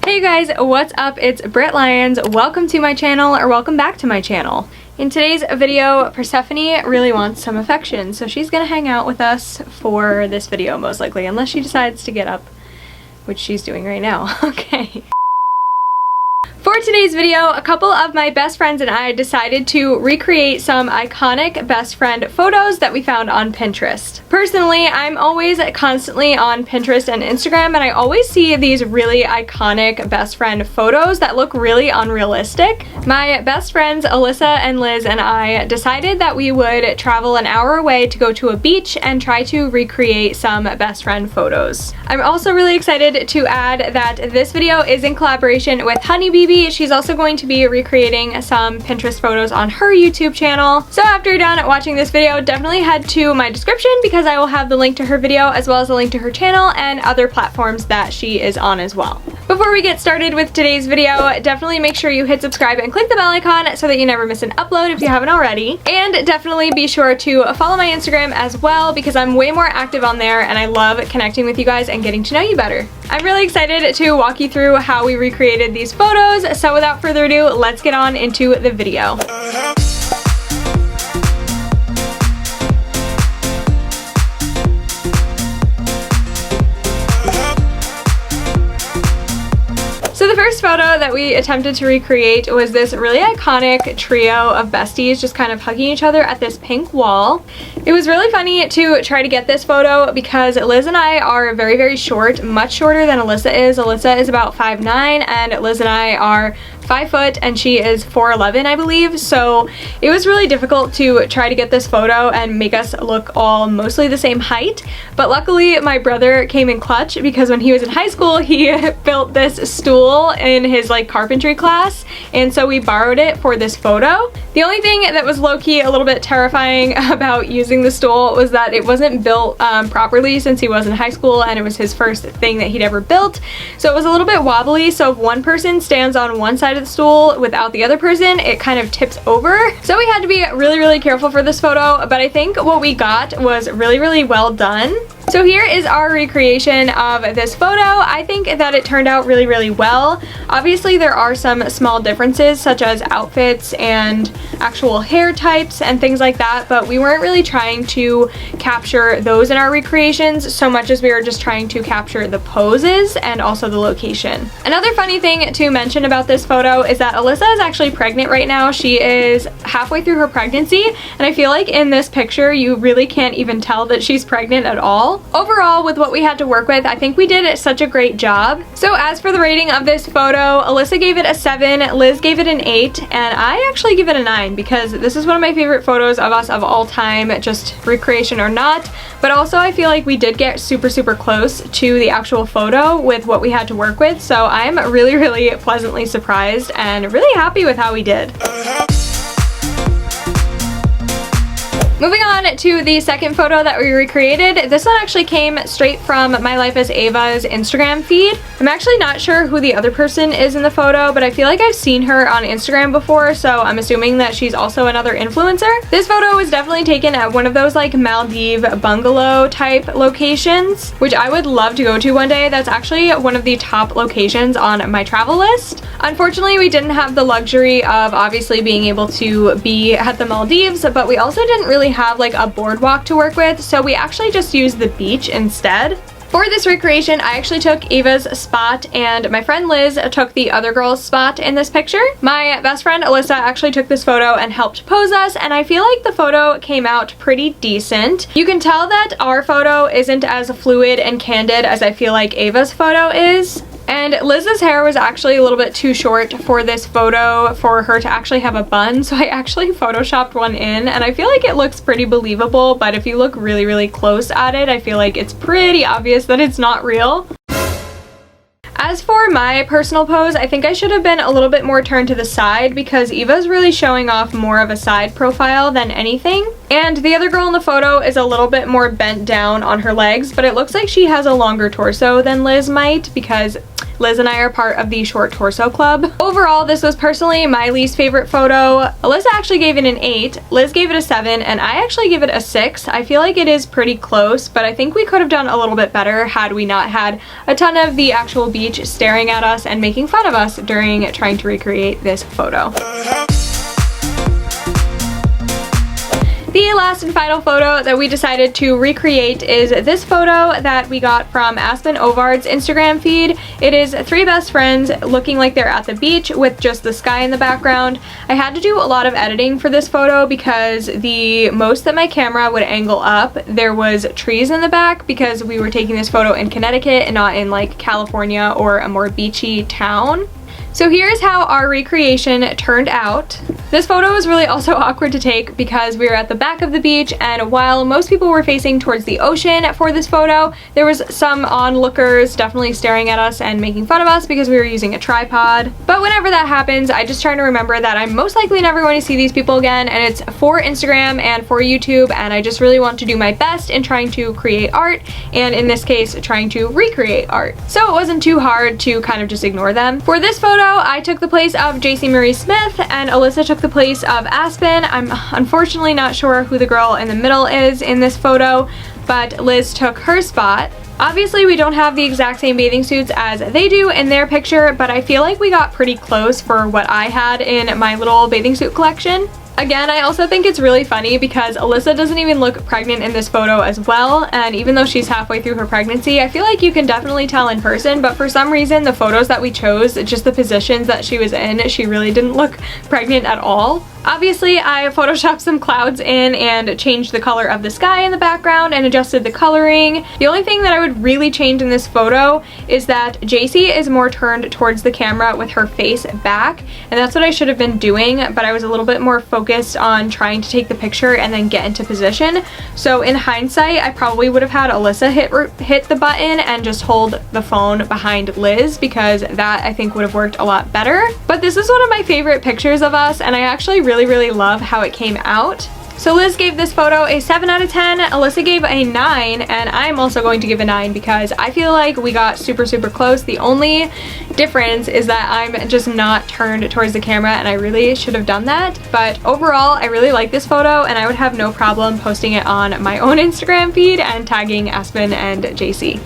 Hey you guys, what's up? It's Britt Lyons. Welcome to my channel, or welcome back to my channel. In today's video, Persephone really wants some affection, so she's gonna hang out with us for this video most likely, unless she decides to get up, which she's doing right now. Okay. For today's video, a couple of my best friends and I decided to recreate some iconic best friend photos that we found on Pinterest. Personally, I'm always constantly on Pinterest and Instagram, and I always see these really iconic best friend photos that look really unrealistic. My best friends Alyssa and Liz and I decided that we would travel an hour away to go to a beach and try to recreate some best friend photos. I'm also really excited to add that this video is in collaboration with Honey Bebee. She's also going to be recreating some Pinterest photos on her YouTube channel. So after you're done watching this video, definitely head to my description because I will have the link to her video as well as a link to her channel and other platforms that she is on as well. Before we get started with today's video, definitely make sure you hit subscribe and click the bell icon so that you never miss an upload if you haven't already. And definitely be sure to follow my Instagram as well because I'm way more active on there and I love connecting with you guys and getting to know you better. I'm really excited to walk you through how we recreated these photos, so without further ado, let's get on into the video. So the first photo that we attempted to recreate was this really iconic trio of besties just kind of hugging each other at this pink wall. It was really funny to try to get this photo because Liz and I are very, very short, much shorter than Alyssa is. Alyssa is about 5'9" and Liz and I are 5 foot and she is 4'11", I believe. So it was really difficult to try to get this photo and make us look all mostly the same height. But luckily my brother came in clutch because when he was in high school he built this stool in his carpentry class, and so we borrowed it for this photo. The only thing that was low-key a little bit terrifying about using the stool was that it wasn't built properly since he was in high school and it was his first thing that he'd ever built. So it was a little bit wobbly, so if one person stands on one side of the stool without the other person, it kind of tips over. So we had to be really, really careful for this photo, but I think what we got was really, really well done. So here is our recreation of this photo. I think that it turned out really, really well. Obviously there are some small differences such as outfits and actual hair types and things like that, but we weren't really trying to capture those in our recreations so much as we were just trying to capture the poses and also the location. Another funny thing to mention about this photo is that Alyssa is actually pregnant right now. She is halfway through her pregnancy, and I feel like in this picture you really can't even tell that she's pregnant at all. Overall, with what we had to work with, I think we did such a great job. So as for the rating of this photo, Alyssa gave it a 7, Liz gave it an 8, and I actually give it a 9 because this is one of my favorite photos of us of all time, just recreation or not. But also I feel like we did get super, super close to the actual photo with what we had to work with. So I'm really, really pleasantly surprised and really happy with how we did. Moving on to the second photo that we recreated. This one actually came straight from My Life as Ava's Instagram feed. I'm actually not sure who the other person is in the photo, but I feel like I've seen her on Instagram before, so I'm assuming that she's also another influencer. This photo was definitely taken at one of those Maldives bungalow type locations, which I would love to go to one day. That's actually one of the top locations on my travel list. Unfortunately, we didn't have the luxury of obviously being able to be at the Maldives, but we also didn't really have a boardwalk to work with, so we actually just used the beach instead. For this recreation, I actually took Ava's spot and my friend Liz took the other girl's spot in this picture. My best friend Alyssa actually took this photo and helped pose us, and I feel like the photo came out pretty decent. You can tell that our photo isn't as fluid and candid as I feel like Ava's photo is. And Liz's hair was actually a little bit too short for this photo for her to actually have a bun, so I actually photoshopped one in, and I feel like it looks pretty believable, but if you look really, really close at it, I feel like it's pretty obvious that it's not real. As for my personal pose, I think I should have been a little bit more turned to the side because Eva's really showing off more of a side profile than anything. And the other girl in the photo is a little bit more bent down on her legs, but it looks like she has a longer torso than Liz might because Liz and I are part of the Short Torso Club. Overall, this was personally my least favorite photo. Alyssa actually gave it an 8, Liz gave it a 7, and I actually give it a 6. I feel like it is pretty close, but I think we could have done a little bit better had we not had a ton of the actual beach staring at us and making fun of us during trying to recreate this photo. The last and final photo that we decided to recreate is this photo that we got from 𝒊𝒏𝒒𝒔𝒊𝒏𝒆𝒔's Instagram feed. It is 3 best friends looking like they're at the beach with just the sky in the background. I had to do a lot of editing for this photo because the most that my camera would angle up, there was trees in the back because we were taking this photo in Connecticut and not in like California or a more beachy town. So here's how our recreation turned out. This photo was really also awkward to take because we were at the back of the beach, and while most people were facing towards the ocean for this photo, there was some onlookers definitely staring at us and making fun of us because we were using a tripod. But whenever that happens, I just try to remember that I'm most likely never going to see these people again, and it's for Instagram and for YouTube, and I just really want to do my best in trying to create art, and in this case, trying to recreate art. So it wasn't too hard to kind of just ignore them. For this photo, I took the place of JC Marie Smith and Alyssa took the place of Aspen. I'm unfortunately not sure who the girl in the middle is in this photo, but Liz took her spot. Obviously, we don't have the exact same bathing suits as they do in their picture, but I feel like we got pretty close for what I had in my little bathing suit collection. Again, I also think it's really funny because Alyssa doesn't even look pregnant in this photo as well, and even though she's halfway through her pregnancy, I feel like you can definitely tell in person, but for some reason the photos that we chose, just the positions that she was in, she really didn't look pregnant at all. Obviously, I photoshopped some clouds in and changed the color of the sky in the background and adjusted the coloring. The only thing that I would really change in this photo is that JC is more turned towards the camera with her face back, and that's what I should have been doing, but I was a little bit more focused on trying to take the picture and then get into position. So in hindsight, I probably would have had Alyssa hit the button and just hold the phone behind Liz, because that I think would have worked a lot better. But this is one of my favorite pictures of us, and I actually really love how it came out. So Liz gave this photo a 7 out of 10, Alyssa gave a 9, and I'm also going to give a 9 because I feel like we got super close. The only difference is that I'm just not turned towards the camera, and I really should have done that. But overall, I really like this photo, and I would have no problem posting it on my own Instagram feed and tagging Aspen and JC.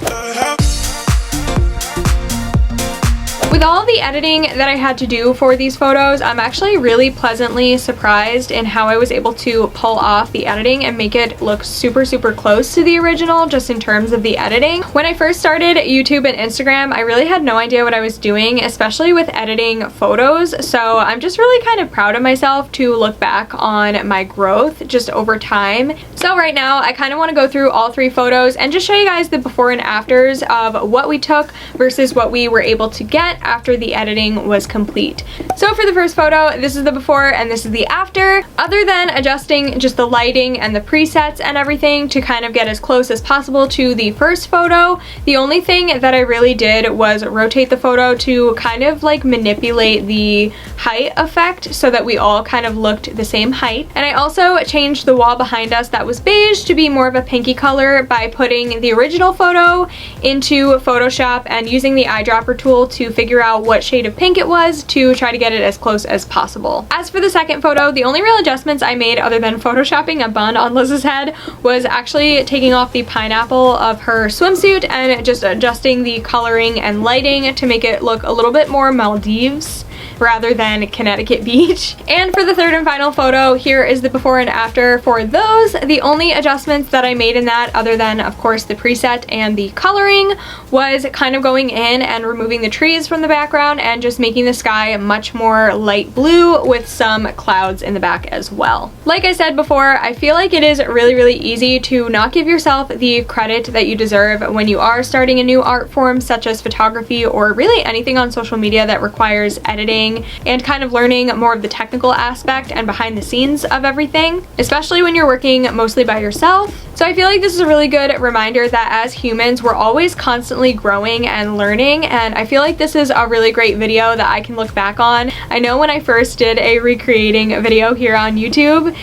With all the editing that I had to do for these photos, I'm actually really pleasantly surprised in how I was able to pull off the editing and make it look super close to the original, just in terms of the editing. When I first started YouTube and Instagram, I really had no idea what I was doing, especially with editing photos, so I'm just really kind of proud of myself to look back on my growth just over time. So right now, I kind of want to go through all 3 photos and just show you guys the before and afters of what we took versus what we were able to get after the editing was complete. So for the first photo, this is the before and this is the after. Other than adjusting just the lighting and the presets and everything to kind of get as close as possible to the first photo, the only thing that I really did was rotate the photo to kind of like manipulate the height effect so that we all kind of looked the same height. And I also changed the wall behind us that was beige to be more of a pinky color by putting the original photo into Photoshop and using the eyedropper tool to figure out what shade of pink it was to try to get it as close as possible. As for the second photo, the only real adjustments I made other than photoshopping a bun on Liz's head was actually taking off the pineapple of her swimsuit and just adjusting the coloring and lighting to make it look a little bit more Maldives rather than Connecticut Beach. And for the third and final photo, here is the before and after for those. The only adjustments that I made in that, other than of course the preset and the coloring, was kind of going in and removing the trees from the background and just making the sky much more light blue with some clouds in the back as well. Like I said before, I feel like it is really easy to not give yourself the credit that you deserve when you are starting a new art form such as photography or really anything on social media that requires editing and kind of learning more of the technical aspect and behind the scenes of everything, especially when you're working mostly by yourself. So I feel like this is a really good reminder that as humans, we're always constantly growing and learning, and I feel like this is a really great video that I can look back on. I know when I first did a recreating video here on YouTube,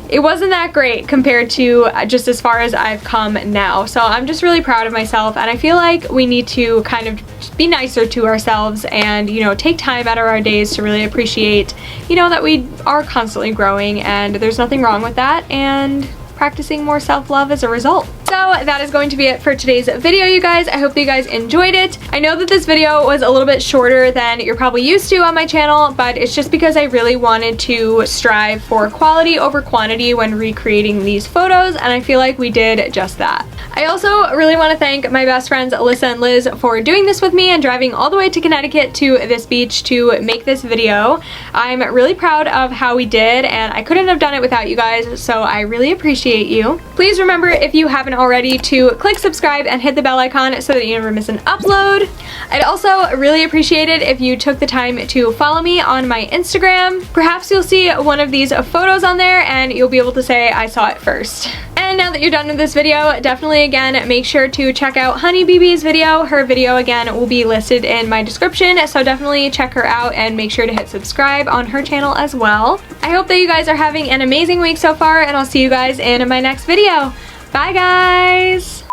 it wasn't that great compared to just as far as I've come now. So I'm just really proud of myself, and I feel like we need to kind of just be nicer to ourselves and, you know, take time out of our days to really appreciate, you know, that we are constantly growing, and there's nothing wrong with that, and practicing more self-love as a result. So that is going to be it for today's video, you guys. I hope that you guys enjoyed it. I know that this video was a little bit shorter than you're probably used to on my channel, but it's just because I really wanted to strive for quality over quantity when recreating these photos, and I feel like we did just that. I also really want to thank my best friends Alyssa and Liz for doing this with me and driving all the way to Connecticut to this beach to make this video. I'm really proud of how we did, and I couldn't have done it without you guys, so I really appreciate you. Please remember, if you haven't already, to click subscribe and hit the bell icon so that you never miss an upload. I'd also really appreciate it if you took the time to follow me on my Instagram. Perhaps you'll see one of these photos on there and you'll be able to say I saw it first. And now that you're done with this video, definitely again make sure to check out Honey Bebee's video. Her video again will be listed in my description, so definitely check her out and make sure to hit subscribe on her channel as well. I hope that you guys are having an amazing week so far, and I'll see you guys in my next video. Bye guys!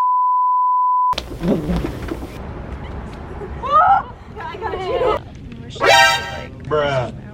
Bruh.